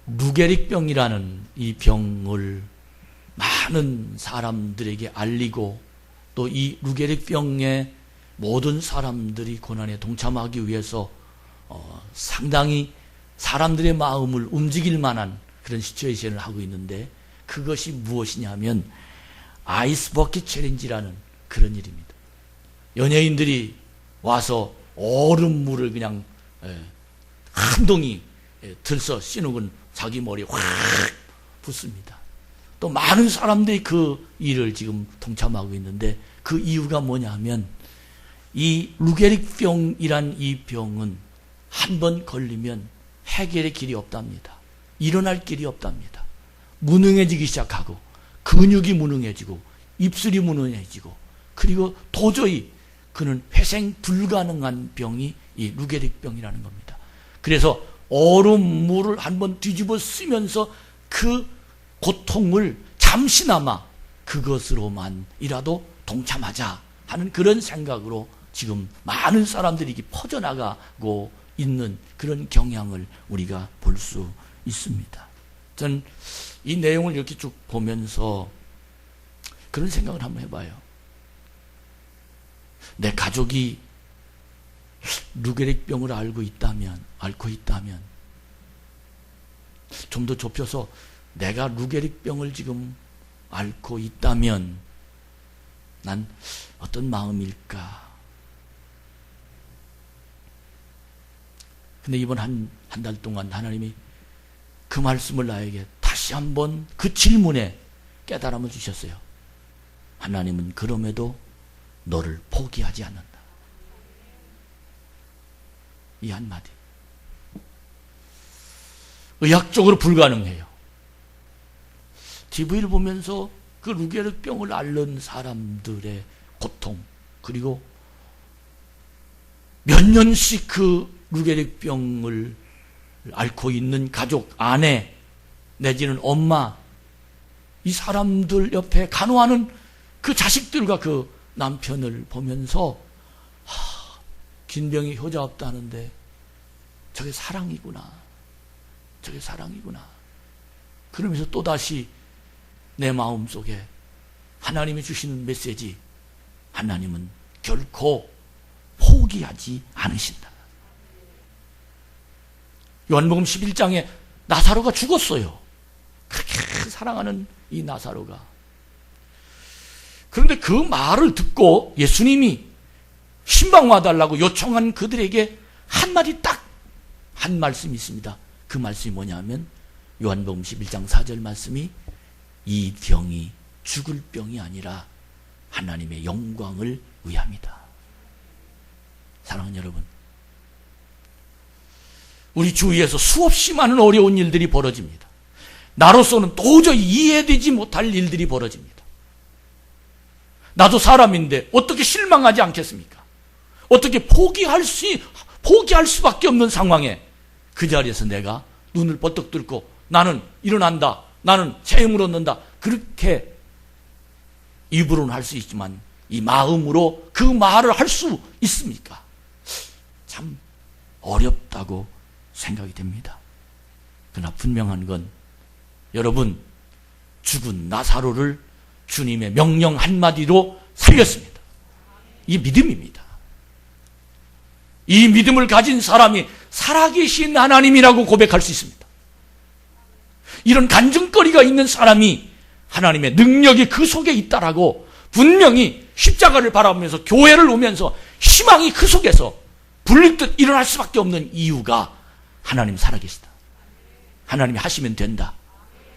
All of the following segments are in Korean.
루게릭병이라는 이 병을 많은 사람들에게 알리고 또 이 루게릭병에 모든 사람들이 고난에 동참하기 위해서 상당히 사람들의 마음을 움직일 만한 그런 시츄에이션을 하고 있는데, 그것이 무엇이냐면 아이스 버킷 챌린지라는 그런 일입니다. 연예인들이 와서 얼음물을 그냥 한 동이 들서 씌누고 자기 머리에 확 붓습니다. 또 많은 사람들이 그 일을 지금 동참하고 있는데, 그 이유가 뭐냐면 이 루게릭병이란 이 병은 한 번 걸리면 해결의 길이 없답니다. 일어날 길이 없답니다. 무능해지기 시작하고 근육이 무능해지고 입술이 무능해지고, 그리고 도저히 그는 회생 불가능한 병이 이 루게릭병이라는 겁니다. 그래서 얼음물을 한번 뒤집어 쓰면서 그 고통을 잠시나마 그것으로만이라도 동참하자 하는 그런 생각으로 지금 많은 사람들이 퍼져나가고 있는 그런 경향을 우리가 볼 수 있습니다. 저는 이 내용을 이렇게 쭉 보면서 그런 생각을 한번 해봐요. 내 가족이 루게릭병을 앓고 있다면 좀 더 좁혀서 내가 루게릭병을 지금 앓고 있다면 난 어떤 마음일까? 근데 이번 한 달 동안 하나님이 그 말씀을 나에게 다시 한번 그 질문에 깨달음을 주셨어요. 하나님은 그럼에도 너를 포기하지 않는다. 이 한마디. 의학적으로 불가능해요. TV를 보면서 그 루게릭병을 앓는 사람들의 고통, 그리고 몇 년씩 그 루게릭병을 앓고 있는 가족, 아내 내지는 엄마, 이 사람들 옆에 간호하는 그 자식들과 그 남편을 보면서 긴 병이 효자 없다는데 저게 사랑이구나, 저게 사랑이구나. 그러면서 또다시 내 마음속에 하나님이 주시는 메시지, 하나님은 결코 포기하지 않으신다. 요한복음 11장에 나사로가 죽었어요. 그렇게 사랑하는 이 나사로가. 그런데 그 말을 듣고 예수님이 신방 와달라고 요청한 그들에게 한마디 딱 한 말씀이 있습니다. 그 말씀이 뭐냐면 요한복음 11장 4절 말씀이, 이 병이 죽을 병이 아니라 하나님의 영광을 위함이다. 사랑하는 여러분, 우리 주위에서 수없이 많은 어려운 일들이 벌어집니다. 나로서는 도저히 이해되지 못할 일들이 벌어집니다. 나도 사람인데 어떻게 실망하지 않겠습니까? 어떻게 포기할 수밖에 없는 상황에 그 자리에서 내가 눈을 버떡 뚫고 나는 일어난다, 나는 새 힘을 얻는다, 그렇게 입으로는 할 수 있지만 이 마음으로 그 말을 할 수 있습니까? 참 어렵다고 생각이 됩니다. 그러나 분명한 건 여러분, 죽은 나사로를 주님의 명령 한마디로 살렸습니다. 이 믿음입니다. 이 믿음을 가진 사람이 살아계신 하나님이라고 고백할 수 있습니다. 이런 간증거리가 있는 사람이 하나님의 능력이 그 속에 있다라고 분명히 십자가를 바라보면서 교회를 오면서 희망이 그 속에서 불릴듯 일어날 수밖에 없는 이유가 하나님 살아계시다. 하나님이 하시면 된다.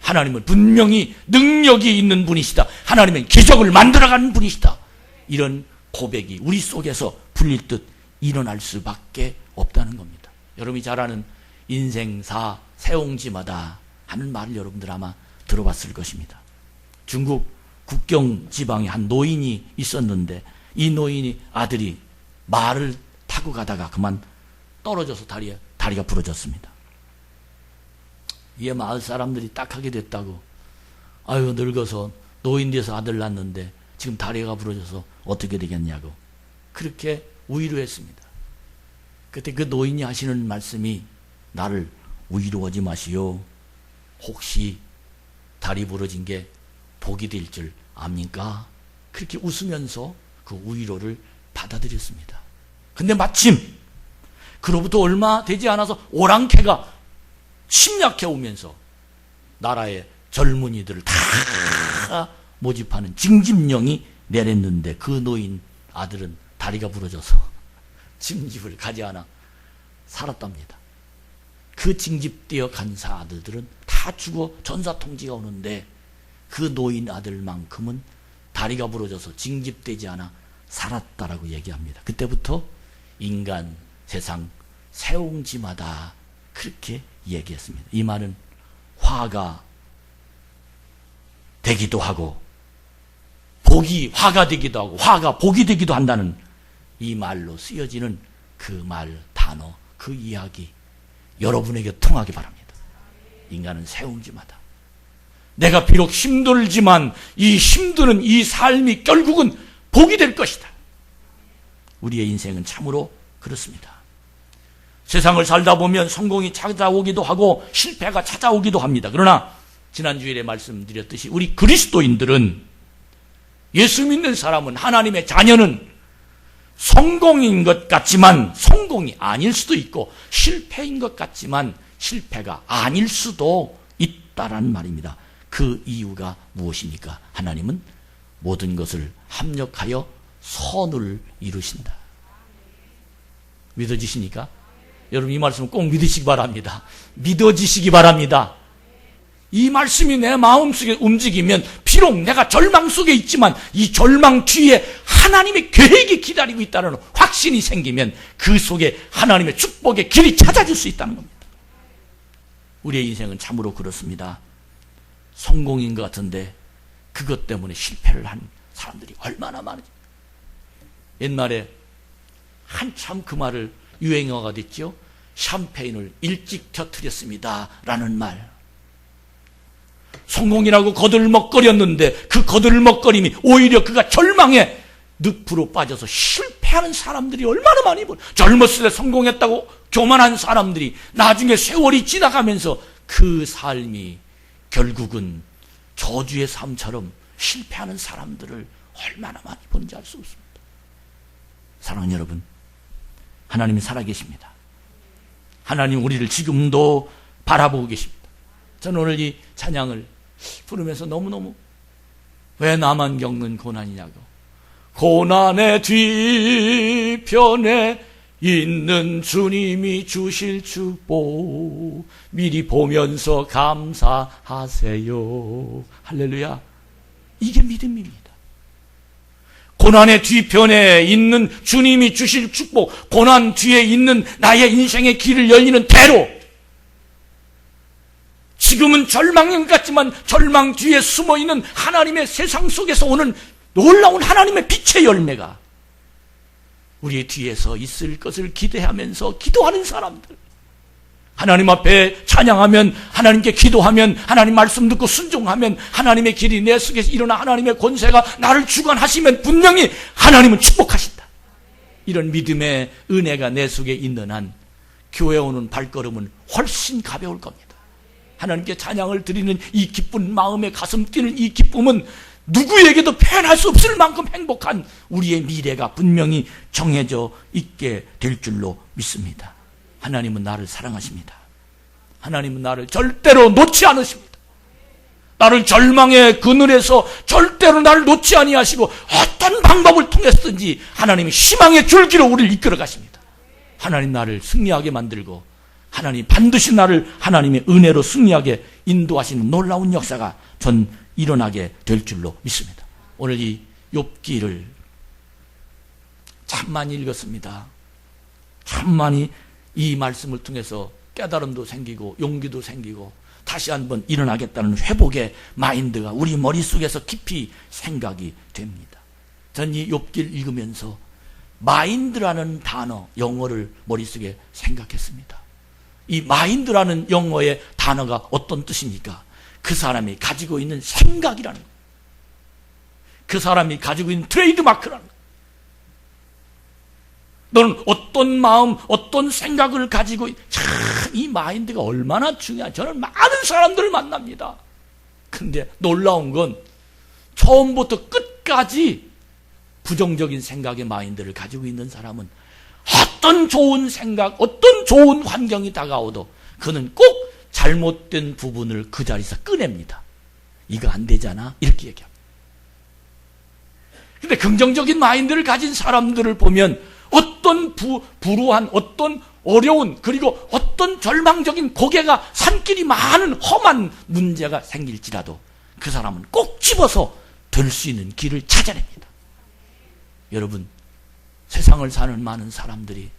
하나님은 분명히 능력이 있는 분이시다. 하나님은 기적을 만들어가는 분이시다. 이런 고백이 우리 속에서 불릴듯 일어날 수밖에 없다는 겁니다. 여러분이 잘 아는 인생사 세옹지마다 하는 말을 여러분들 아마 들어봤을 것입니다. 중국 국경 지방에 한 노인이 있었는데 이 노인이 아들이 말을 타고 가다가 그만 떨어져서 다리가 부러졌습니다. 이에 마을 사람들이 딱하게 됐다고, 아유 늙어서 노인 돼서 아들 낳았는데 지금 다리가 부러져서 어떻게 되겠냐고 그렇게 위로했습니다. 그때 그 노인이 하시는 말씀이, 나를 위로하지 마시오. 혹시 다리 부러진 게 복이 될 줄 압니까? 그렇게 웃으면서 그 위로를 받아들였습니다. 근데 마침 그로부터 얼마 되지 않아서 오랑캐가 침략해 오면서 나라의 젊은이들을 다 모집하는 징집령이 내렸는데 그 노인 아들은 다리가 부러져서 징집을 가지 않아 살았답니다. 그 징집되어 간 아들들은 다 죽어 전사통지가 오는데 그 노인 아들만큼은 다리가 부러져서 징집되지 않아 살았다라고 얘기합니다. 그때부터 인간 세상 세옹지마다 그렇게 얘기했습니다. 이 말은 화가 되기도 하고 복이 화가 되기도 하고 화가 복이 되기도 한다는 이 말로 쓰여지는 그 말, 단어, 그 이야기 여러분에게 통하기 바랍니다. 인간은 세옹지마다 내가 비록 힘들지만 이 힘드는 이 삶이 결국은 복이 될 것이다. 우리의 인생은 참으로 그렇습니다. 세상을 살다 보면 성공이 찾아오기도 하고 실패가 찾아오기도 합니다. 그러나 지난 주일에 말씀드렸듯이 우리 그리스도인들은, 예수 믿는 사람은, 하나님의 자녀는 성공인 것 같지만 성공이 아닐 수도 있고 실패인 것 같지만 실패가 아닐 수도 있다라는 말입니다. 그 이유가 무엇입니까? 하나님은 모든 것을 합력하여 선을 이루신다. 믿어지십니까? 여러분 이 말씀을 꼭 믿으시기 바랍니다. 믿어지시기 바랍니다. 이 말씀이 내 마음속에 움직이면 비록 내가 절망 속에 있지만 이 절망 뒤에 하나님의 계획이 기다리고 있다는 확신이 생기면 그 속에 하나님의 축복의 길이 찾아질 수 있다는 겁니다. 우리의 인생은 참으로 그렇습니다. 성공인 것 같은데 그것 때문에 실패를 한 사람들이 얼마나 많은지. 옛날에 한참 그 말을 유행어가 됐죠. 샴페인을 일찍 터뜨렸습니다 라는 말. 성공이라고 거들먹거렸는데 그 거들먹거림이 오히려 그가 절망의 늪으로 빠져서 실패하는 사람들이 얼마나 많이 보여. 젊었을 때 성공했다고 교만한 사람들이 나중에 세월이 지나가면서 그 삶이 결국은 저주의 삶처럼 실패하는 사람들을 얼마나 많이 보는지 알 수 없습니다. 사랑하는 여러분, 하나님이 살아계십니다. 하나님 우리를 지금도 바라보고 계십니다. 저는 오늘 이 찬양을 부르면서 너무너무 왜 나만 겪는 고난이냐고. 고난의 뒤편에 있는 주님이 주실 축복 미리 보면서 감사하세요. 할렐루야. 이게 믿음입니다. 고난의 뒤편에 있는 주님이 주실 축복, 고난 뒤에 있는 나의 인생의 길을 열리는 대로, 지금은 절망인 것 같지만 절망 뒤에 숨어있는 하나님의 세상 속에서 오는 놀라운 하나님의 빛의 열매가 우리의 뒤에서 있을 것을 기대하면서 기도하는 사람들, 하나님 앞에 찬양하면, 하나님께 기도하면, 하나님 말씀 듣고 순종하면 하나님의 길이 내 속에서 일어나 하나님의 권세가 나를 주관하시면 분명히 하나님은 축복하신다. 이런 믿음의 은혜가 내 속에 있는 한 교회 오는 발걸음은 훨씬 가벼울 겁니다. 하나님께 찬양을 드리는 이 기쁜 마음에 가슴 뛰는 이 기쁨은 누구에게도 표현할 수 없을 만큼 행복한 우리의 미래가 분명히 정해져 있게 될 줄로 믿습니다. 하나님은 나를 사랑하십니다. 하나님은 나를 절대로 놓지 않으십니다. 나를 절망의 그늘에서 절대로 나를 놓지 아니하시고 어떤 방법을 통해서든지 하나님이 희망의 줄기로 우리를 이끌어 가십니다. 하나님 나를 승리하게 만들고 하나님 반드시 나를 하나님의 은혜로 승리하게 인도하시는 놀라운 역사가 전 일어나게 될 줄로 믿습니다. 오늘 이 욥기를 참 많이 읽었습니다. 참 많이 이 말씀을 통해서 깨달음도 생기고 용기도 생기고 다시 한번 일어나겠다는 회복의 마인드가 우리 머릿속에서 깊이 생각이 됩니다. 전 이 욥기를 읽으면서 마인드라는 단어, 영어를 머릿속에 생각했습니다. 이 마인드라는 영어의 단어가 어떤 뜻입니까? 그 사람이 가지고 있는 생각이라는 거예요. 그 사람이 가지고 있는 트레이드마크라는 거예요. 너는 어떤 마음, 어떤 생각을 가지고 참 이 마인드가 얼마나 중요한. 저는 많은 사람들을 만납니다. 근데 놀라운 건 처음부터 끝까지 부정적인 생각의 마인드를 가지고 있는 사람은 어떤 좋은 생각, 어떤 좋은 환경이 다가오도 그는 꼭 잘못된 부분을 그 자리에서 꺼냅니다. 이거 안 되잖아, 이렇게 얘기합니다. 근데 긍정적인 마인드를 가진 사람들을 보면 어떤 불우한, 어떤 어려운, 그리고 어떤 절망적인 고개가 산길이 많은 험한 문제가 생길지라도 그 사람은 꼭 집어서 될 수 있는 길을 찾아냅니다. 여러분, 세상을 사는 많은 사람들이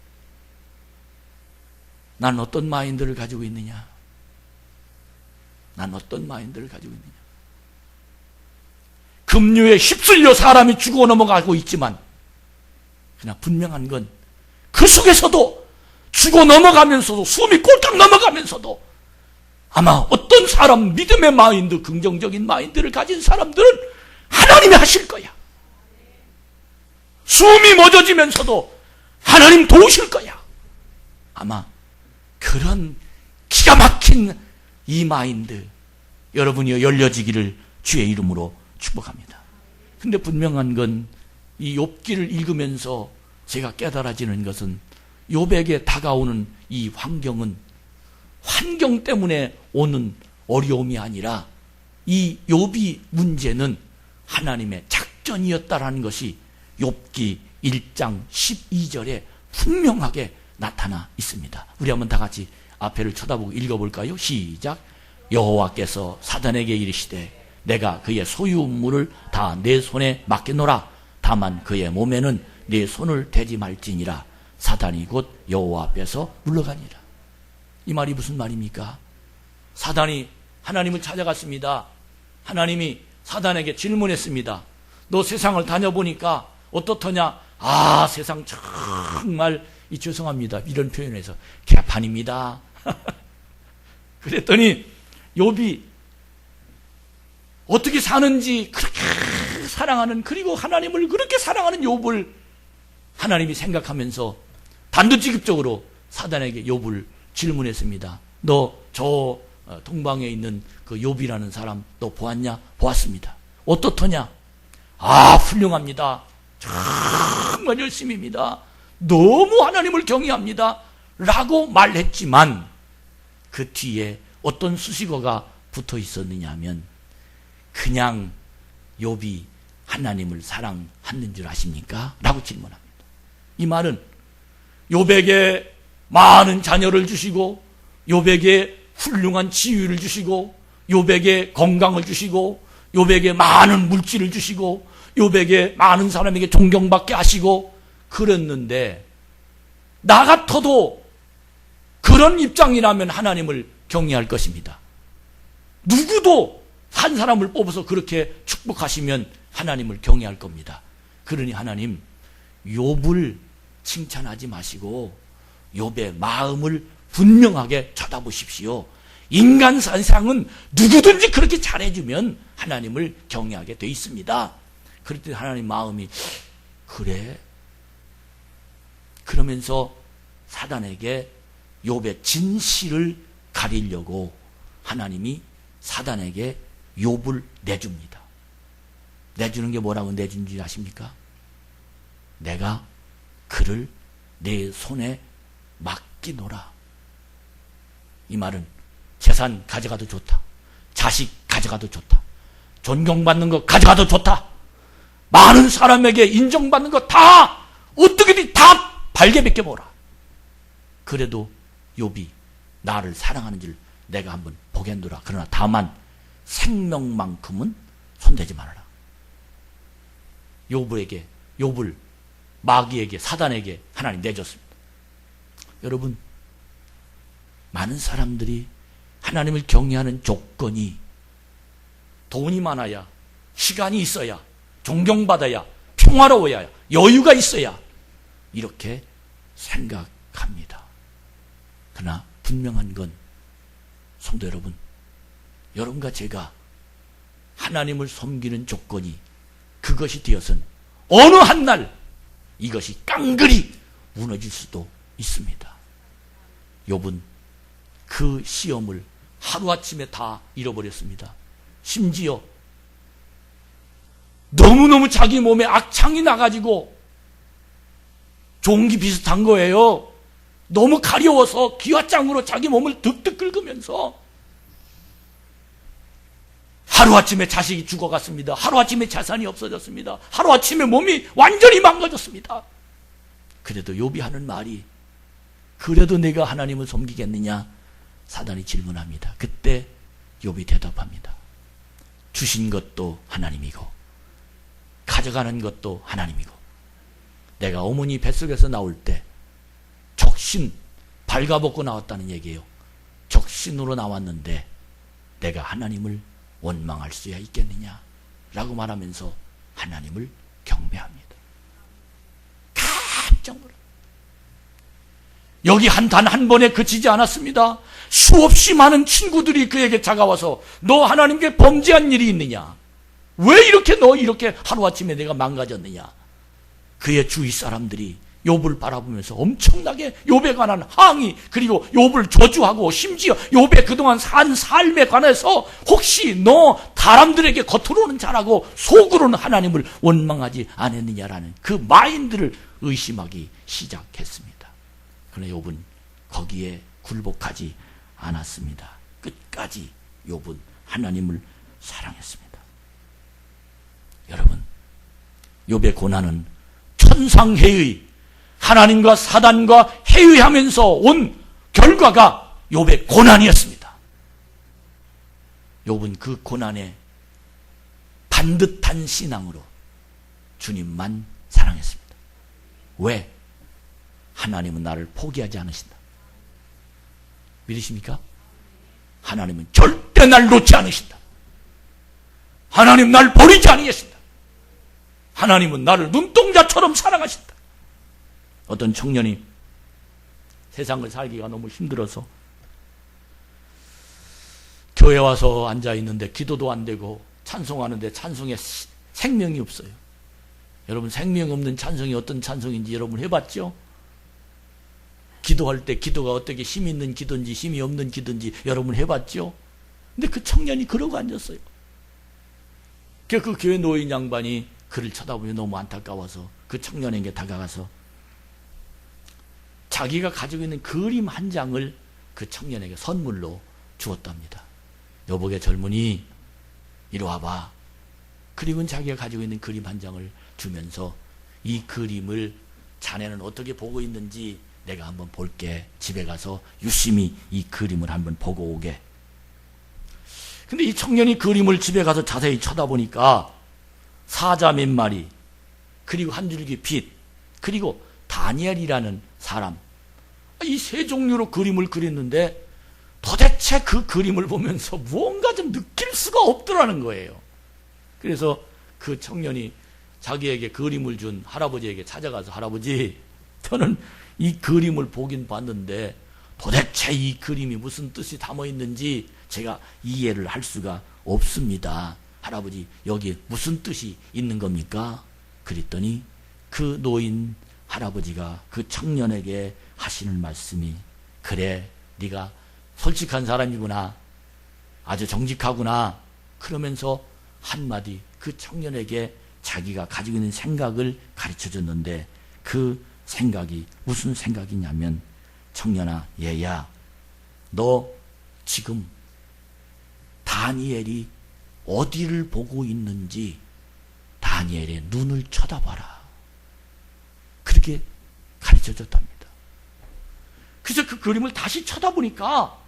난 어떤 마인드를 가지고 있느냐? 난 어떤 마인드를 가지고 있느냐? 급류에 휩쓸려 사람이 죽어 넘어가고 있지만 그러나 분명한 건 그 속에서도 죽어 넘어가면서도 숨이 꼴딱 넘어가면서도 아마 어떤 사람 믿음의 마인드, 긍정적인 마인드를 가진 사람들은 하나님이 하실 거야. 숨이 멎어지면서도 하나님 도우실 거야. 아마 그런 기가 막힌 이 마인드 여러분이 열려지기를 주의 이름으로 축복합니다. 근데 분명한 건 이 욥기를 읽으면서 제가 깨달아지는 것은 욥에게 다가오는 이 환경은 환경 때문에 오는 어려움이 아니라 이 욥이 문제는 하나님의 작전이었다라는 것이 욥기 1장 12절에 분명하게 나타나 있습니다. 우리 한번 다 같이 앞에를 쳐다보고 읽어볼까요? 시작. 여호와께서 사단에게 이르시되 내가 그의 소유물을 다 내 손에 맡겨놓으라. 다만 그의 몸에는 내 손을 대지 말지니라. 사단이 곧 여호와 앞에서 물러가니라. 이 말이 무슨 말입니까? 사단이 하나님을 찾아갔습니다. 하나님이 사단에게 질문했습니다. 너 세상을 다녀보니까 어떻더냐? 아, 세상 정말 죄송합니다. 이런 표현에서 개판입니다. 그랬더니 욥이 어떻게 사는지 그렇게 사랑하는, 그리고 하나님을 그렇게 사랑하는 욥을 하나님이 생각하면서 단도직입적으로 사단에게 욥을 질문했습니다. 너 저 동방에 있는 그 욥이라는 사람 너 보았냐? 보았습니다. 어떻더냐? 아, 훌륭합니다. 정말 열심입니다. 너무 하나님을 경외합니다. 라고 말했지만 그 뒤에 어떤 수식어가 붙어 있었느냐 하면 그냥 욥이 하나님을 사랑하는 줄 아십니까? 라고 질문합니다. 이 말은 욥에게 많은 자녀를 주시고 욥에게 훌륭한 지위를 주시고 욥에게 건강을 주시고 욥에게 많은 물질을 주시고 욥에게 많은 사람에게 존경받게 하시고 그랬는데 나 같아도 그런 입장이라면 하나님을 경외할 것입니다. 누구도 한 사람을 뽑아서 그렇게 축복하시면 하나님을 경외할 겁니다. 그러니 하나님, 욥을 칭찬하지 마시고 욥의 마음을 분명하게 쳐다보십시오. 인간 세상은 누구든지 그렇게 잘해주면 하나님을 경외하게 돼 있습니다. 그럴 때 하나님 마음이 그래? 그러면서 사단에게 욥의 진실을 가리려고 하나님이 사단에게 욥을 내줍니다. 내주는 게 뭐라고 내준 줄 아십니까? 내가 그를 내 손에 맡기노라. 이 말은 재산 가져가도 좋다. 자식 가져가도 좋다. 존경받는 거 가져가도 좋다. 많은 사람에게 인정받는 거 다 어떻게든 다 발개 벗겨보라. 그래도 욥이 나를 사랑하는 줄 내가 한번 보겠노라. 그러나 다만 생명만큼은 손대지 말아라. 욥을 마귀에게, 사단에게 하나님 내줬습니다. 여러분, 많은 사람들이 하나님을 경외하는 조건이 돈이 많아야, 시간이 있어야, 존경받아야, 평화로워야, 여유가 있어야 이렇게 생각합니다. 그러나 분명한 건 성도 여러분, 여러분과 제가 하나님을 섬기는 조건이 그것이 되어서는 어느 한 날 이것이 깡그리 무너질 수도 있습니다. 욥은 그 시험을 하루아침에 다 잃어버렸습니다. 심지어 너무너무 자기 몸에 악창이 나가지고 종기 비슷한 거예요. 너무 가려워서 기와장으로 자기 몸을 득득 긁으면서 하루아침에 자식이 죽어갔습니다. 하루아침에 재산이 없어졌습니다. 하루아침에 몸이 완전히 망가졌습니다. 그래도 욥이 하는 말이 그래도 내가 하나님을 섬기겠느냐? 사단이 질문합니다. 그때 욥이 대답합니다. 주신 것도 하나님이고 가져가는 것도 하나님이고 내가 어머니 뱃속에서 나올 때 적신 발가벗고 나왔다는 얘기예요. 적신으로 나왔는데 내가 하나님을 원망할 수야 있겠느냐? 라고 말하면서 하나님을 경배합니다. 깜짝 놀라. 여기 단 한 번에 그치지 않았습니다. 수없이 많은 친구들이 그에게 다가와서 너 하나님께 범죄한 일이 있느냐? 왜 이렇게 하루아침에 내가 망가졌느냐? 그의 주위 사람들이 욥을 바라보면서 엄청나게 욥에 관한 항의, 그리고 욥을 저주하고 심지어 욥의 그동안 산 삶에 관해서 혹시 너 사람들에게 겉으로는 잘하고 속으로는 하나님을 원망하지 않았느냐라는 그 마인드를 의심하기 시작했습니다. 그러나 욥은 거기에 굴복하지 않았습니다. 끝까지 욥은 하나님을 사랑했습니다. 여러분, 욥의 고난은 천상해의 하나님과 사단과 해의하면서 온 결과가 욥의 고난이었습니다. 욥은 그 고난에 반듯한 신앙으로 주님만 사랑했습니다. 왜? 하나님은 나를 포기하지 않으신다. 믿으십니까? 하나님은 절대 날 놓지 않으신다. 하나님 날 버리지 않으신다. 하나님은 나를 눈동자처럼 사랑하신다. 어떤 청년이 세상을 살기가 너무 힘들어서 교회 와서 앉아있는데 기도도 안 되고 찬송하는데 찬송에 생명이 없어요. 여러분, 생명 없는 찬송이 어떤 찬송인지 여러분 해봤죠? 기도할 때 기도가 어떻게 힘 있는 기도인지 힘이 없는 기도인지 여러분 해봤죠? 근데 그 청년이 그러고 앉았어요. 그 교회 노인 양반이 그를 쳐다보며 너무 안타까워서 그 청년에게 다가가서 자기가 가지고 있는 그림 한 장을 그 청년에게 선물로 주었답니다. 여보게 젊은이, 이리 와봐. 그리고 자기가 가지고 있는 그림 한 장을 주면서 이 그림을 자네는 어떻게 보고 있는지 내가 한번 볼게. 집에 가서 유심히 이 그림을 한번 보고 오게. 근데 이 청년이 그림을 집에 가서 자세히 쳐다보니까 사자 몇 마리, 그리고 한 줄기 빛, 그리고 다니엘이라는 사람, 이 세 종류로 그림을 그렸는데 도대체 그 그림을 보면서 무언가 좀 느낄 수가 없더라는 거예요. 그래서 그 청년이 자기에게 그림을 준 할아버지에게 찾아가서 할아버지, 저는 이 그림을 보긴 봤는데 도대체 이 그림이 무슨 뜻이 담아 있는지 제가 이해를 할 수가 없습니다. 할아버지, 여기 무슨 뜻이 있는 겁니까? 그랬더니 그 노인 할아버지가 그 청년에게 하시는 말씀이, 그래, 네가 솔직한 사람이구나, 아주 정직하구나, 그러면서 한마디 그 청년에게 자기가 가지고 있는 생각을 가르쳐줬는데 그 생각이 무슨 생각이냐면, 청년아, 얘야, 너 지금 다니엘이 어디를 보고 있는지 다니엘의 눈을 쳐다봐라. 그렇게 가르쳐줬답니다. 그래서 그 그림을 다시 쳐다보니까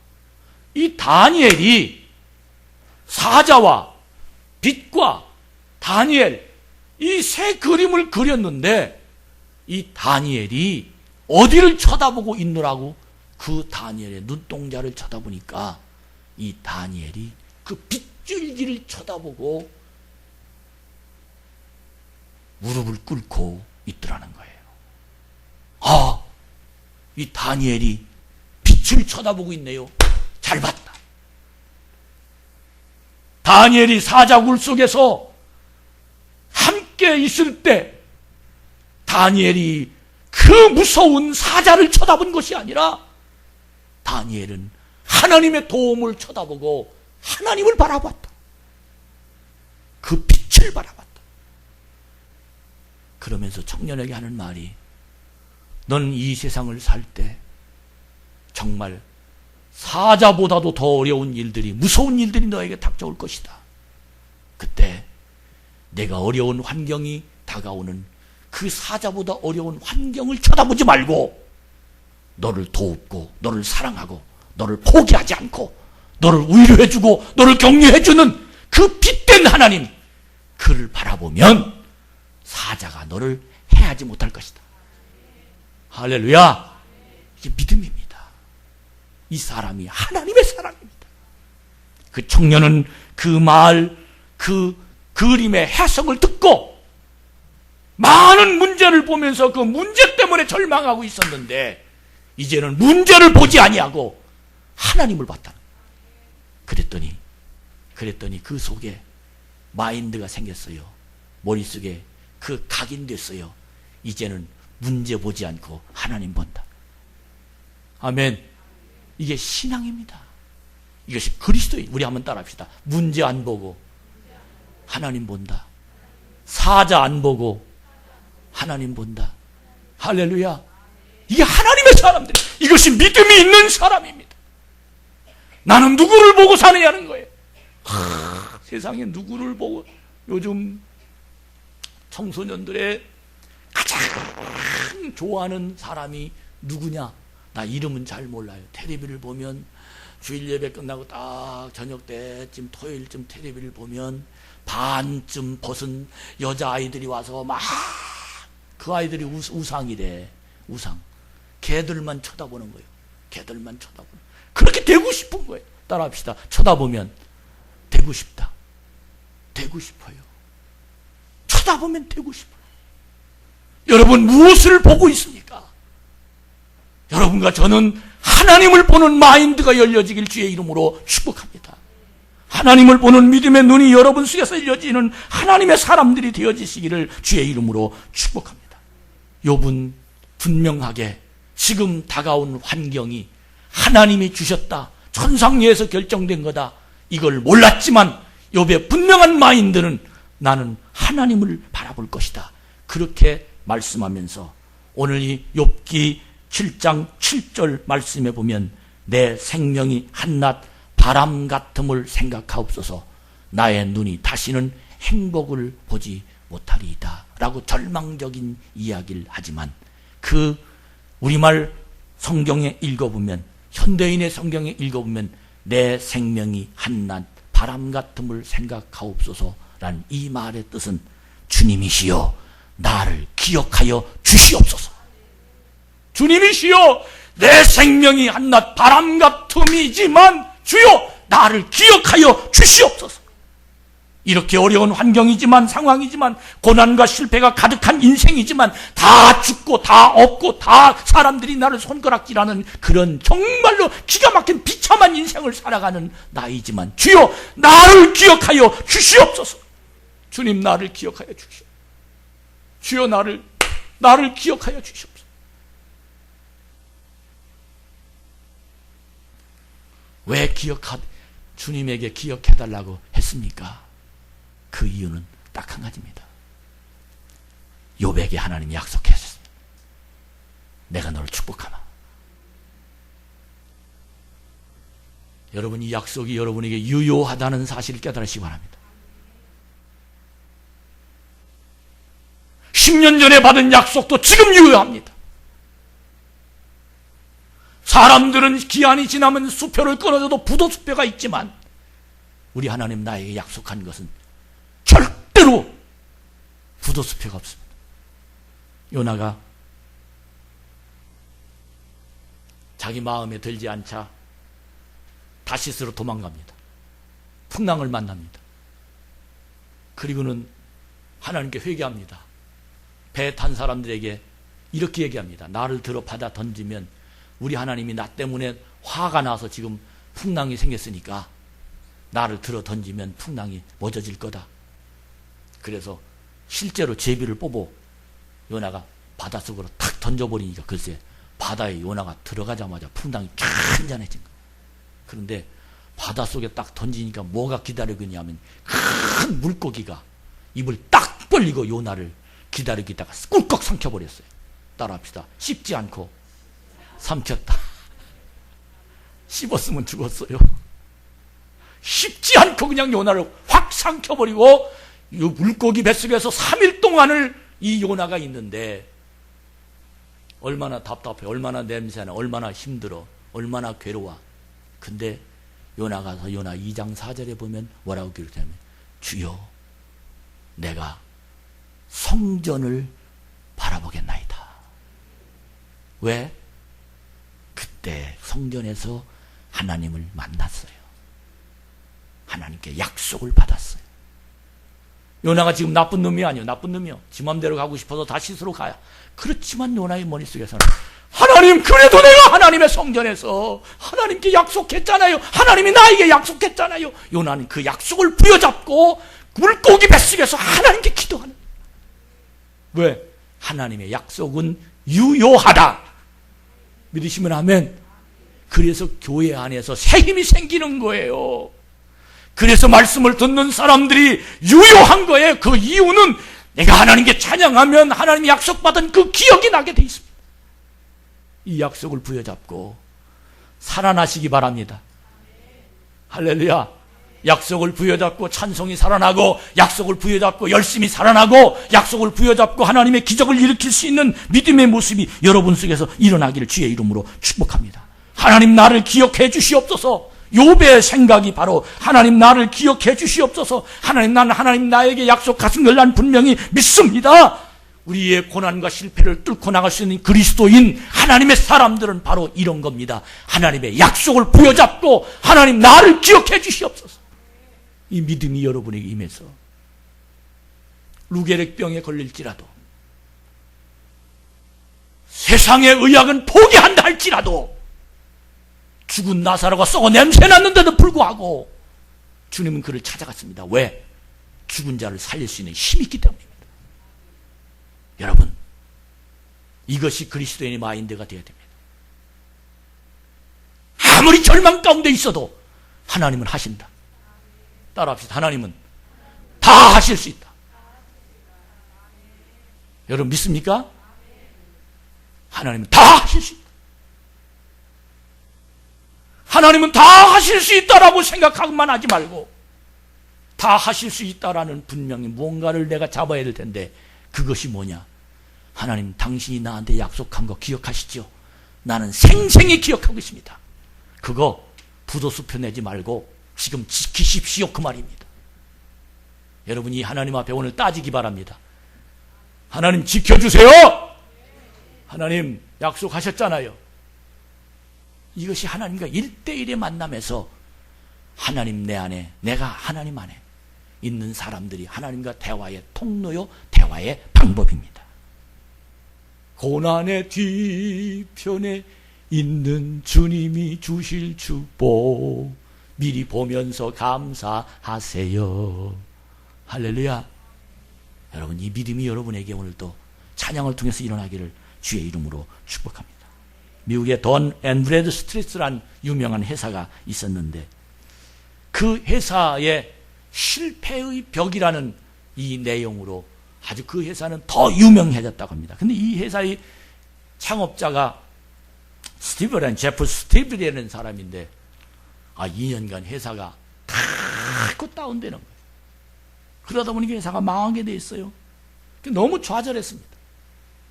이 다니엘이 사자와 빛과 다니엘, 이 세 그림을 그렸는데 이 다니엘이 어디를 쳐다보고 있느라고? 그 다니엘의 눈동자를 쳐다보니까 이 다니엘이 그 빗줄기를 쳐다보고 무릎을 꿇고 있더라는 거예요. 아, 이 다니엘이 빛을 쳐다보고 있네요. 잘 봤다. 다니엘이 사자굴 속에서 함께 있을 때 다니엘이 그 무서운 사자를 쳐다본 것이 아니라 다니엘은 하나님의 도움을 쳐다보고 하나님을 바라봤다. 그 빛을 바라봤다. 그러면서 청년에게 하는 말이, 넌 이 세상을 살 때 정말 사자보다도 더 어려운 일들이, 무서운 일들이 너에게 닥쳐올 것이다. 그때 내가 어려운 환경이 다가오는 그 사자보다 어려운 환경을 쳐다보지 말고 너를 돕고 너를 사랑하고 너를 포기하지 않고 너를 위로해주고 너를 격려해주는 그 빛된 하나님, 그를 바라보면 사자가 너를 해하지 못할 것이다. 할렐루야. 이게 믿음입니다. 이 사람이 하나님의 사람입니다. 그 청년은 그 말, 그 그림의 해석을 듣고 많은 문제를 보면서 그 문제 때문에 절망하고 있었는데 이제는 문제를 보지 아니하고 하나님을 봤다. 그랬더니 그 속에 마인드가 생겼어요. 머릿속에 그 각인됐어요. 이제는 문제 보지 않고 하나님 본다. 아멘. 이게 신앙입니다. 이것이 그리스도인. 우리 한번 따라합시다. 문제 안 보고 하나님 본다. 사자 안 보고 하나님 본다. 할렐루야. 이게 하나님의 사람들, 이것이 믿음이 있는 사람입니다. 나는 누구를 보고 사느냐는 거예요. 세상에 누구를 보고. 요즘 청소년들의 가장 좋아하는 사람이 누구냐? 나 이름은 잘 몰라요. 텔레비를 보면 주일 예배 끝나고 딱 저녁 때쯤 토요일쯤 텔레비를 보면 반쯤 벗은 여자아이들이 와서 막 그 아이들이 우상이래. 우상. 걔들만 쳐다보는 거예요. 걔들만 쳐다보는. 그렇게 되고 싶은 거예요. 따라합시다. 쳐다보면 되고 싶다. 되고 싶어요. 쳐다보면 되고 싶어요. 여러분 무엇을 보고 있습니까? 여러분과 저는 하나님을 보는 마인드가 열려지길 주의 이름으로 축복합니다. 하나님을 보는 믿음의 눈이 여러분 속에서 열려지는 하나님의 사람들이 되어지시기를 주의 이름으로 축복합니다. 욥은 분명하게 지금 다가온 환경이 하나님이 주셨다, 천상예에서 결정된 거다, 이걸 몰랐지만 욥의 분명한 마인드는 나는 하나님을 바라볼 것이다, 그렇게 말씀하면서 오늘 이 욥기 7장 7절 말씀에 보면 내 생명이 한낱 바람 같음을 생각하옵소서, 나의 눈이 다시는 행복을 보지 못하리이다 라고 절망적인 이야기를 하지만 그 우리말 성경에 읽어보면, 현대인의 성경에 읽어보면 내 생명이 한낱 바람 같음을 생각하옵소서 라는 이 말의 뜻은 주님이시여 나를 기억하여 주시옵소서. 주님이시여 내 생명이 한낱 바람 같음이지만 주여 나를 기억하여 주시옵소서. 이렇게 어려운 환경이지만, 상황이지만, 고난과 실패가 가득한 인생이지만, 다 죽고 다 없고 다 사람들이 나를 손가락질하는 그런 정말로 기가 막힌 비참한 인생을 살아가는 나이지만 주여 나를 기억하여 주시옵소서. 주님 나를 기억하여 주시옵소서. 주여 나를 기억하여 주시옵소서. 왜 주님에게 기억해달라고 했습니까? 그 이유는 딱 한 가지입니다. 욥에게 하나님이 약속했습니다. 내가 너를 축복하마. 여러분 이 약속이 여러분에게 유효하다는 사실을 깨달으시기 바랍니다. 10년 전에 받은 약속도 지금 유효합니다. 사람들은 기한이 지나면 수표를 끊어줘도 부도 수표가 있지만 우리 하나님 나에게 약속한 것은 절대로 부도 수표가 없습니다. 요나가 자기 마음에 들지 않자 다시스로 도망갑니다. 풍랑을 만납니다. 그리고는 하나님께 회개합니다. 배 탄 사람들에게 이렇게 얘기합니다. 나를 들어 바다 던지면 우리 하나님이 나 때문에 화가 나서 지금 풍랑이 생겼으니까 나를 들어 던지면 풍랑이 멎어질 거다. 그래서 실제로 제비를 뽑아 요나가 바닷속으로 탁 던져버리니까 글쎄 바다에 요나가 들어가자마자 풍랑이 잔잔해진 거예요. 그런데 바닷속에 딱 던지니까 뭐가 기다리고 있냐면 큰 물고기가 입을 딱 벌리고 요나를 기다리고 있다가 꿀꺽 삼켜버렸어요. 따라합시다. 씹지 않고 삼켰다. 씹었으면 죽었어요. 씹지 않고 그냥 요나를 확 삼켜버리고 이 물고기 뱃속에서 3일 동안을 이 요나가 있는데 얼마나 답답해, 얼마나 냄새나, 얼마나 힘들어, 얼마나 괴로워. 근데 요나가 가서 요나 2장 4절에 보면 뭐라고 기록되냐면 주여 내가 성전을 바라보겠나이다. 왜? 그때 성전에서 하나님을 만났어요. 하나님께 약속을 받았어요. 요나가 지금 나쁜 놈이 아니요. 나쁜 놈이요. 지 맘대로 가고 싶어서 다시스로 가야. 그렇지만 요나의 머릿속에서는 하나님, 그래도 내가 하나님의 성전에서 하나님께 약속했잖아요. 하나님이 나에게 약속했잖아요. 요나는 그 약속을 부여잡고 물고기 뱃속에서 하나님께 기도하는. 왜? 하나님의 약속은 유효하다. 믿으시면 아멘. 그래서 교회 안에서 새 힘이 생기는 거예요. 그래서 말씀을 듣는 사람들이 유효한 거예요. 그 이유는 내가 하나님께 찬양하면 하나님이 약속받은 그 기억이 나게 돼 있습니다. 이 약속을 부여잡고 살아나시기 바랍니다. 할렐루야. 약속을 부여잡고 찬송이 살아나고, 약속을 부여잡고 열심히 살아나고, 약속을 부여잡고 하나님의 기적을 일으킬 수 있는 믿음의 모습이 여러분 속에서 일어나기를 주의 이름으로 축복합니다. 하나님 나를 기억해 주시옵소서. 욥의 생각이 바로 하나님 나를 기억해 주시옵소서. 하나님, 나는 하나님 나에게 약속하신 걸 난 분명히 믿습니다. 우리의 고난과 실패를 뚫고 나갈 수 있는 그리스도인 하나님의 사람들은 바로 이런 겁니다. 하나님의 약속을 부여잡고 하나님 나를 기억해 주시옵소서. 이 믿음이 여러분에게 임해서 루게릭병에 걸릴지라도, 세상의 의학은 포기한다 할지라도, 죽은 나사로가 썩어 냄새 났는데도 불구하고 주님은 그를 찾아갔습니다. 왜? 죽은 자를 살릴 수 있는 힘이 있기 때문입니다. 여러분, 이것이 그리스도인의 마인드가 되어야 됩니다. 아무리 절망 가운데 있어도 하나님은 하신다. 따라합시다. 하나님은 다 하실 수 있다. 여러분 믿습니까? 하나님은 다 하실 수 있다. 하나님은 다 하실 수 있다라고 생각하고만 하지 말고, 다 하실 수 있다라는 분명히 무언가를 내가 잡아야 될 텐데, 그것이 뭐냐? 하나님, 당신이 나한테 약속한 거 기억하시죠? 나는 생생히 기억하고 있습니다. 그거 부도수표 내지 말고 지금 지키십시오, 그 말입니다. 여러분이 하나님 앞에 오늘 따지기 바랍니다. 하나님 지켜주세요. 하나님 약속하셨잖아요. 이것이 하나님과 1대1의 만남에서 하나님 내 안에, 내가 하나님 안에 있는 사람들이 하나님과 대화의 통로요, 대화의 방법입니다. 고난의 뒤편에 있는 주님이 주실 축복 미리 보면서 감사하세요. 할렐루야. 여러분, 이 믿음이 여러분에게 오늘 또 찬양을 통해서 일어나기를 주의 이름으로 축복합니다. 미국의 돈 앤 브래드 스트리트란 유명한 회사가 있었는데, 그 회사의 실패의 벽이라는 이 내용으로 아주 그 회사는 더 유명해졌다고 합니다. 근데 이 회사의 창업자가 제프 스티브라는 사람인데, 2년간 회사가 자꾸 다운되는 거예요. 그러다 보니까 회사가 망하게 돼 있어요. 너무 좌절했습니다.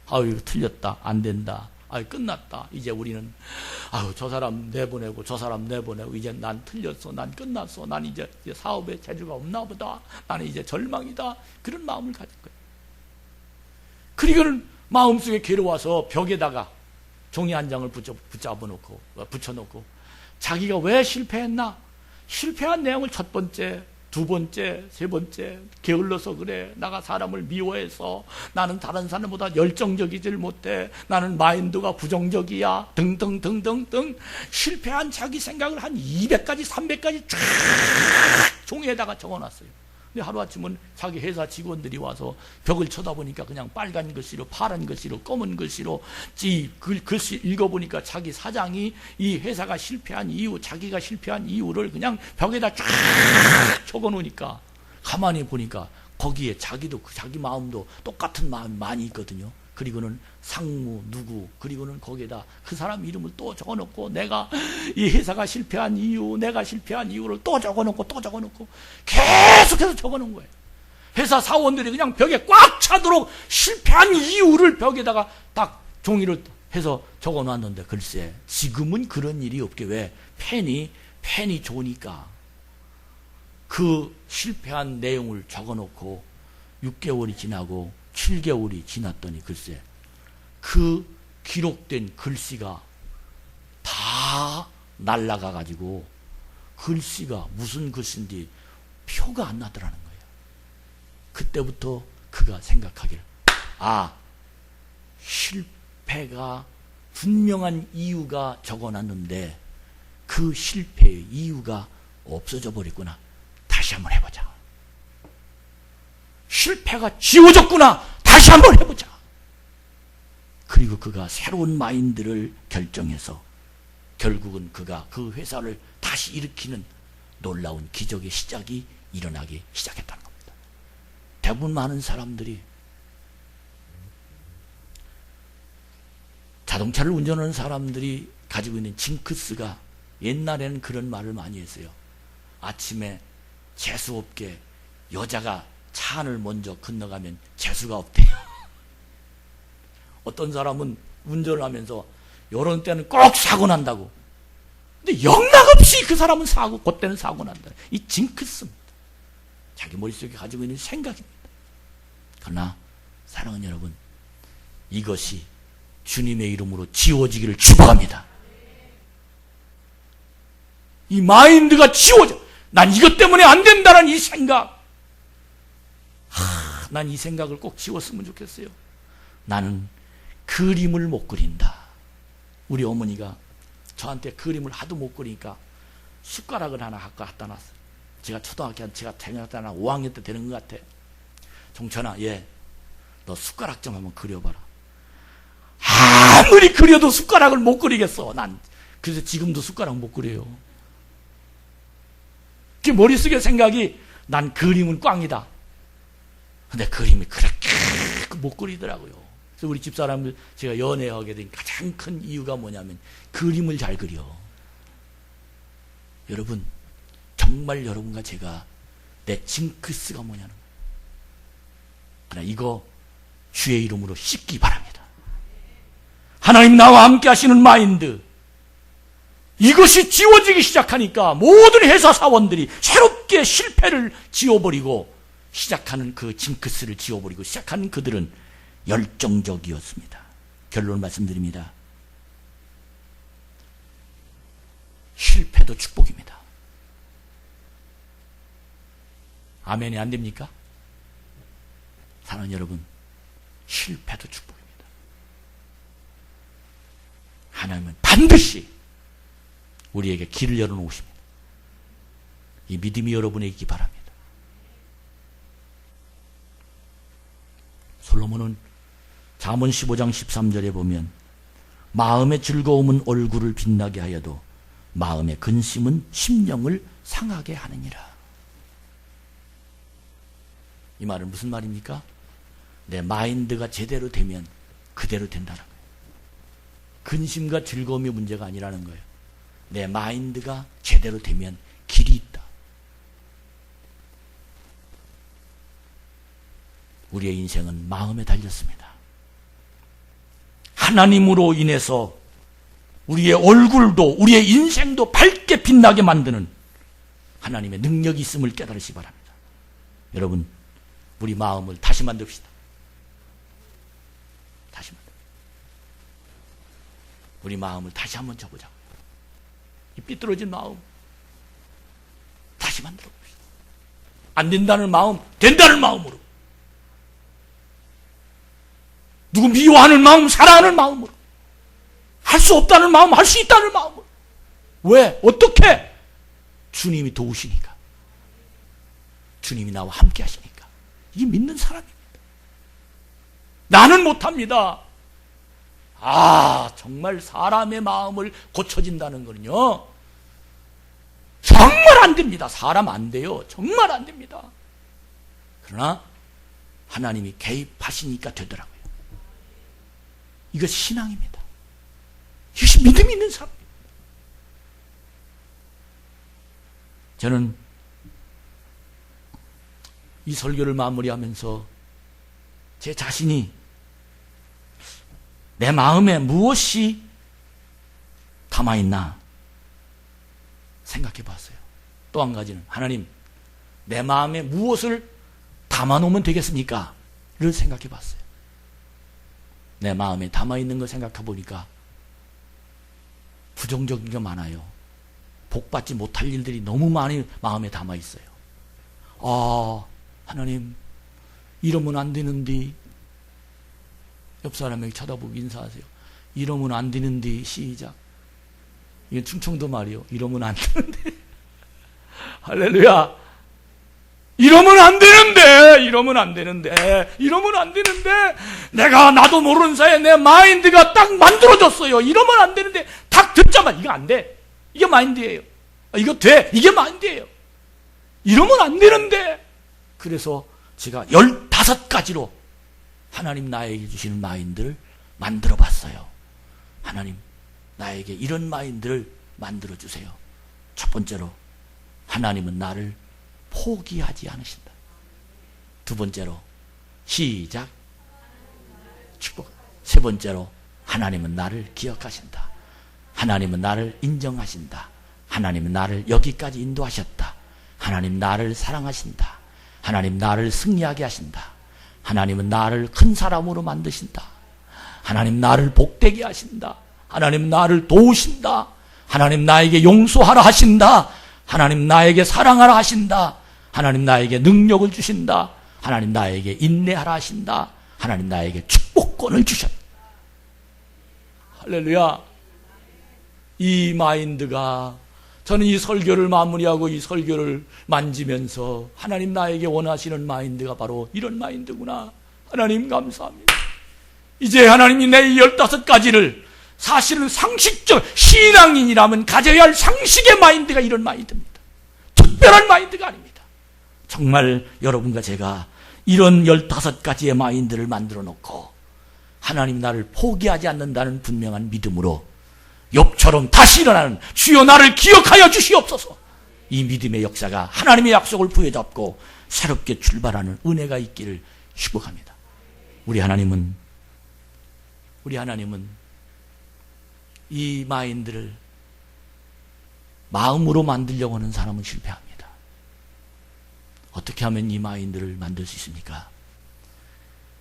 이거 틀렸다, 안 된다, 끝났다. 이제 우리는 저 사람 내보내고 저 사람 내보내고 이제 난 틀렸어, 난 끝났어, 난 이제 사업에 재주가 없나 보다, 나는 이제 절망이다. 그런 마음을 가진 거예요. 그리고는 마음속에 괴로워서 벽에다가 종이 한 장을 붙여놓고 자기가 왜 실패했나, 실패한 내용을 첫 번째, 두 번째, 세 번째 게을러서 그래, 내가 사람을 미워해서, 나는 다른 사람보다 열정적이질 못해, 나는 마인드가 부정적이야, 등등등등등 실패한 자기 생각을 한 200가지 300가지 쫙 종이에다가 적어놨어요. 근데 하루아침은 자기 회사 직원들이 와서 벽을 쳐다보니까 그냥 빨간 글씨로 파란 글씨로 검은 글씨로 글씨 읽어보니까 자기 사장이 이 회사가 실패한 이유, 자기가 실패한 이유를 그냥 벽에다 쫙 적어놓으니까 가만히 보니까 거기에 자기도 자기 마음도 똑같은 마음이 많이 있거든요. 그리고는 상무 누구, 그리고는 거기에다 그 사람 이름을 또 적어놓고 내가 이 회사가 실패한 이유, 내가 실패한 이유를 또 적어놓고 또 적어놓고 계속해서 적어놓은 거예요. 회사 사원들이 그냥 벽에 꽉 차도록 실패한 이유를 벽에다가 딱 종이를 해서 적어놨는데 글쎄 지금은 그런 일이 없게. 왜? 펜이 좋으니까. 그 실패한 내용을 적어놓고 6개월이 지나고 7개월이 지났더니 글쎄 그 기록된 글씨가 다 날아가 가지고 글씨가 무슨 글씨인지 표가 안 나더라는 거예요. 그때부터 그가 생각하기를 실패가 분명한 이유가 적어놨는데 그 실패의 이유가 없어져 버렸구나. 다시 한번 해보자. 실패가 지워졌구나. 다시 한번 해보자. 그리고 그가 새로운 마인드를 결정해서 결국은 그가 그 회사를 다시 일으키는 놀라운 기적의 시작이 일어나기 시작했다는 겁니다. 대부분 많은 사람들이 자동차를 운전하는 사람들이 가지고 있는 징크스가, 옛날에는 그런 말을 많이 했어요. 아침에 재수없게 여자가 차 안을 먼저 건너가면 재수가 없대요. 어떤 사람은 운전을 하면서 이런 때는 꼭 사고 난다고. 근데 영락없이 그 사람은 사고, 그때는 사고 난다. 이 징크스입니다. 자기 머릿속에 가지고 있는 생각입니다. 그러나 사랑하는 여러분, 이것이 주님의 이름으로 지워지기를 축복합니다. 이 마인드가 지워져. 난 이것 때문에 안 된다는 이 생각. 난 이 생각을 꼭 지웠으면 좋겠어요. 나는 그림을 못 그린다. 우리 어머니가 저한테 그림을 하도 못 그리니까 숟가락을 하나 갖다 놨어요. 제가 초등학교 제가 대학교 5학년 때 되는 것 같아. 종천아, 너 숟가락 좀 한번 그려봐라. 아무리 그려도 숟가락을 못 그리겠어. 난 그래서 지금도 숟가락 못 그려요. 그 머릿속에 생각이 난 그림은 꽝이다. 근데 그림이 그렇게 못 그리더라고요. 그래서 우리 집사람들 제가 연애하게 된 가장 큰 이유가 뭐냐면 그림을 잘 그려. 여러분, 정말 여러분과 제가 내 징크스가 뭐냐는 거예요. 그러나 이거 주의 이름으로 씻기 바랍니다. 하나님 나와 함께 하시는 마인드, 이것이 지워지기 시작하니까 모든 회사 사원들이 새롭게 실패를 지워버리고 시작하는 그 징크스를 지워버리고 시작하는 그들은 열정적이었습니다. 결론 말씀드립니다. 실패도 축복입니다. 아멘이 안 됩니까? 사랑하는 여러분, 실패도 축복입니다. 하나님은 반드시 우리에게 길을 열어놓으십니다. 이 믿음이 여러분에게 있기 바랍니다. 솔로몬은 잠언 15장 13절에 보면 마음의 즐거움은 얼굴을 빛나게 하여도 마음의 근심은 심령을 상하게 하느니라. 이 말은 무슨 말입니까? 내 마인드가 제대로 되면 그대로 된다는 거예요. 근심과 즐거움이 문제가 아니라는 거예요. 내 마인드가 제대로 되면 길이 있다. 우리의 인생은 마음에 달렸습니다. 하나님으로 인해서 우리의 얼굴도 우리의 인생도 밝게 빛나게 만드는 하나님의 능력이 있음을 깨달으시기 바랍니다. 여러분, 우리 마음을 다시 만듭시다. 다시 만듭시다. 우리 마음을 다시 한번 쳐보자고요. 이 삐뚤어진 마음 다시 만들어 봅시다. 안 된다는 마음 된다는 마음으로, 누구 미워하는 마음 사랑하는 마음으로, 할 수 없다는 마음 할 수 있다는 마음으로. 왜? 어떻게? 주님이 도우시니까. 주님이 나와 함께 하시니까. 이게 믿는 사람입니다. 나는 못합니다. 정말 사람의 마음을 고쳐진다는 거는요, 정말 안 됩니다. 사람 안 돼요. 정말 안 됩니다. 그러나 하나님이 개입하시니까 되더라고요. 이것이 신앙입니다. 이것이 믿음이 있는 사람입니다. 저는 이 설교를 마무리하면서 제 자신이 내 마음에 무엇이 담아있나 생각해 봤어요. 또 한 가지는, 하나님, 내 마음에 무엇을 담아놓으면 되겠습니까? 를 생각해 봤어요. 내 마음에 담아있는 걸 생각해 보니까 부정적인 게 많아요. 복받지 못할 일들이 너무 많이 마음에 담아있어요. 하나님, 이러면 안 되는데. 옆 사람에게 쳐다보고 인사하세요. 이러면 안 되는데. 시작. 이게 충청도 말이요. 이러면 안 되는데. 할렐루야. 이러면 안 되는데. 이러면 안 되는데. 이러면 안 되는데. 내가 나도 모르는 사이에 내 마인드가 딱 만들어졌어요. 이러면 안 되는데. 딱 듣자마자 이거 안 돼. 이게 마인드예요. 이거 돼. 이게 마인드예요. 이러면 안 되는데. 그래서 제가 15가지로 하나님 나에게 주시는 마인드를 만들어 봤어요. 하나님, 나에게 이런 마인드를 만들어 주세요. 첫 번째로, 하나님은 나를 포기하지 않으신다. 두 번째로, 시작, 축복. 세 번째로, 하나님은 나를 기억하신다. 하나님은 나를 인정하신다. 하나님은 나를 여기까지 인도하셨다. 하나님 나를 사랑하신다. 하나님 나를 승리하게 하신다. 하나님은 나를 큰 사람으로 만드신다. 하나님 나를 복되게 하신다. 하나님 나를 도우신다. 하나님 나에게 용서하라 하신다. 하나님 나에게 사랑하라 하신다. 하나님 나에게 능력을 주신다. 하나님 나에게 인내하라 하신다. 하나님 나에게 축복권을 주셨다. 할렐루야. 이 마인드가, 저는 이 설교를 마무리하고 이 설교를 만지면서 하나님 나에게 원하시는 마인드가 바로 이런 마인드구나. 하나님 감사합니다. 이제 하나님이 내 15가지를, 사실은 상식적 신앙인이라면 가져야 할 상식의 마인드가 이런 마인드입니다. 특별한 마인드가 아닙니다. 정말 여러분과 제가 이런 15가지의 마인드를 만들어 놓고 하나님 나를 포기하지 않는다는 분명한 믿음으로 욥처럼 다시 일어나는, 주여 나를 기억하여 주시옵소서. 이 믿음의 역사가 하나님의 약속을 부여잡고 새롭게 출발하는 은혜가 있기를 축복합니다. 우리 하나님은 이 마인드를 마음으로 만들려고 하는 사람은 실패합니다. 어떻게 하면 이 마인드를 만들 수 있습니까?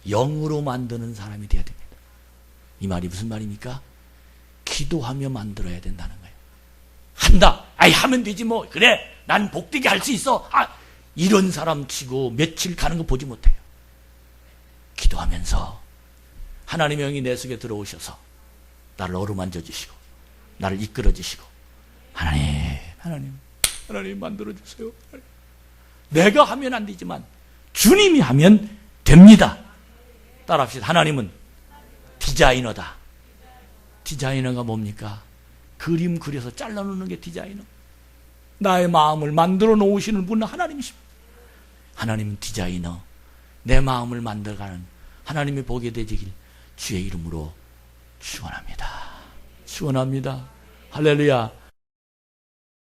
영으로 만드는 사람이 되어야 됩니다. 이 말이 무슨 말입니까? 기도하며 만들어야 된다는 거예요. 한다. 하면 되지 뭐. 그래, 난 복되게 할 수 있어. 이런 사람 치고 며칠 가는 거 보지 못해요. 기도하면서 하나님의 영이 내 속에 들어오셔서 나를 어루만져 주시고 나를 이끌어 주시고, 하나님 만들어 주세요. 내가 하면 안 되지만 주님이 하면 됩니다. 따라합시다. 하나님은 디자이너다. 디자이너가 뭡니까? 그림 그려서 잘라놓는 게 디자이너. 나의 마음을 만들어 놓으시는 분은 하나님이십니다. 하나님은 디자이너. 내 마음을 만들어가는 하나님이 보게 되길 주의 이름으로 축원합니다. 축원합니다. 할렐루야.